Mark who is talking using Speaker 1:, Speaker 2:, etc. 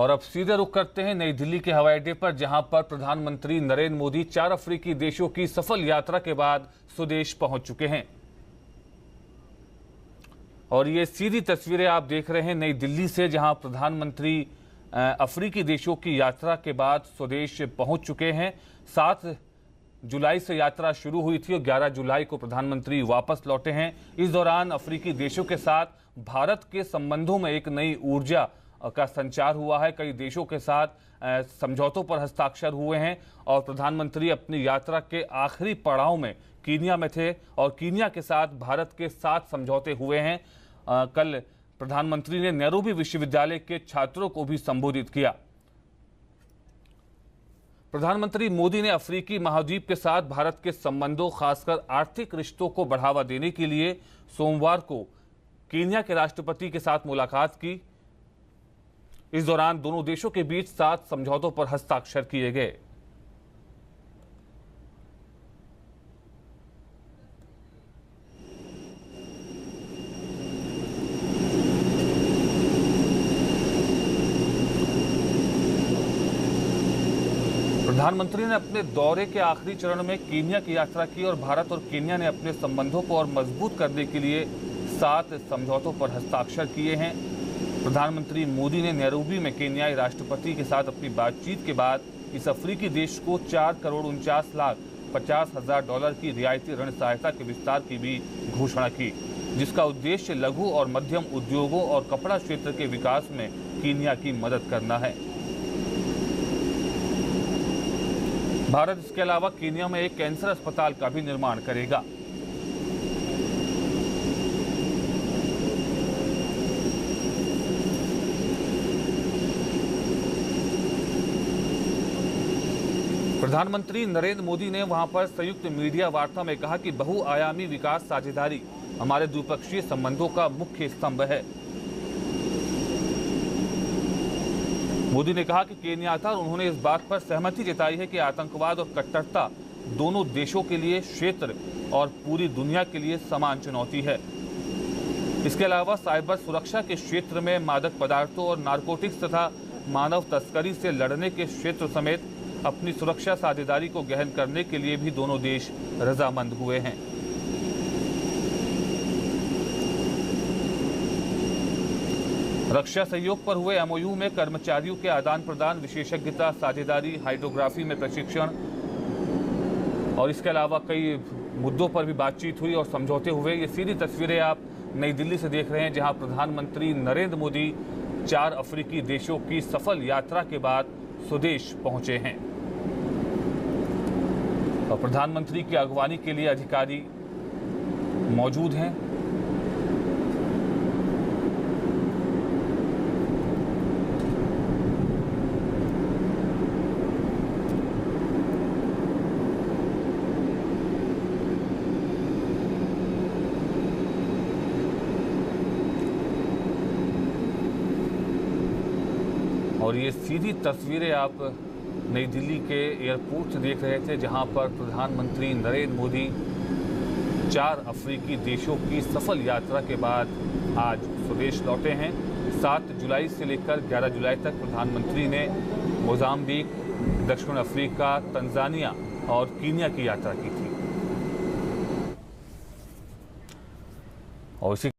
Speaker 1: और अब सीधे रुख करते हैं नई दिल्ली के हवाई अड्डे पर, जहां पर प्रधानमंत्री नरेंद्र मोदी 4 अफ्रीकी देशों की सफल यात्रा के बाद स्वदेश पहुंच चुके हैं। और ये सीधी तस्वीरें आप देख रहे हैं नई दिल्ली से, जहां प्रधानमंत्री अफ्रीकी देशों की यात्रा के बाद स्वदेश पहुंच चुके हैं। 7 जुलाई से यात्रा शुरू हुई थी और 11 जुलाई को प्रधानमंत्री वापस लौटे हैं। इस दौरान अफ्रीकी देशों के साथ भारत के संबंधों में एक नई ऊर्जा का संचार हुआ है। कई देशों के साथ समझौतों पर हस्ताक्षर हुए हैं और प्रधानमंत्री अपनी यात्रा के आखिरी पड़ाव में कीनिया में थे और कीनिया के साथ भारत के 7 समझौते हुए हैं। कल प्रधानमंत्री ने नैरोबी विश्वविद्यालय के छात्रों को भी संबोधित किया। प्रधानमंत्री मोदी ने अफ्रीकी महाद्वीप के साथ भारत के संबंधों, खासकर आर्थिक रिश्तों को बढ़ावा देने के लिए सोमवार को कीनिया के राष्ट्रपति के साथ मुलाकात की। इस दौरान दोनों देशों के बीच 7 समझौतों पर हस्ताक्षर किए गए। प्रधानमंत्री ने अपने दौरे के आखिरी चरण में कीनिया की यात्रा की और भारत और कीनिया ने अपने संबंधों को और मजबूत करने के लिए 7 समझौतों पर हस्ताक्षर किए हैं। प्रधानमंत्री मोदी ने नैरोबी में केन्याई राष्ट्रपति के साथ अपनी बातचीत के बाद इस अफ्रीकी देश को $4,49,50,000 की रियायती ऋण सहायता के विस्तार की भी घोषणा की, जिसका उद्देश्य लघु और मध्यम उद्योगों और कपड़ा क्षेत्र के विकास में कीनिया की मदद करना है। भारत इसके अलावा कीनिया में एक कैंसर अस्पताल का भी निर्माण करेगा। प्रधानमंत्री नरेंद्र मोदी ने वहां पर संयुक्त मीडिया वार्ता में कहा कि बहुआयामी विकास साझेदारी हमारे द्विपक्षीय संबंधों का मुख्य स्तंभ है। मोदी ने कहा कि केन्या था और उन्होंने इस बात पर सहमति जताई है कि आतंकवाद और कट्टरता दोनों देशों के लिए, क्षेत्र और पूरी दुनिया के लिए समान चुनौती है। इसके अलावा साइबर सुरक्षा के क्षेत्र में मादक पदार्थों और नारकोटिक्स तथा मानव तस्करी से लड़ने के क्षेत्र समेत अपनी सुरक्षा साझेदारी को गहन करने के लिए भी दोनों देश रजामंद हुए हैं। रक्षा सहयोग पर हुए एमओयू में कर्मचारियों के आदान प्रदान, विशेषज्ञता साझेदारी, हाइड्रोग्राफी में प्रशिक्षण और इसके अलावा कई मुद्दों पर भी बातचीत हुई और समझौते हुए। ये सीधी तस्वीरें आप नई दिल्ली से देख रहे हैं, जहां प्रधानमंत्री नरेंद्र मोदी 4 अफ्रीकी देशों की सफल यात्रा के बाद स्वदेश पहुंचे हैं और प्रधानमंत्री की अगवानी के लिए अधिकारी मौजूद हैं। और ये सीधी तस्वीरें आप नई दिल्ली के एयरपोर्ट से देख रहे थे, जहां पर प्रधानमंत्री नरेंद्र मोदी 4 अफ्रीकी देशों की सफल यात्रा के बाद आज स्वदेश लौटे हैं। 7 जुलाई से लेकर 11 जुलाई तक प्रधानमंत्री ने मोजाम्बिक, दक्षिण अफ्रीका, तंजानिया और कीनिया की यात्रा की थी। और इसी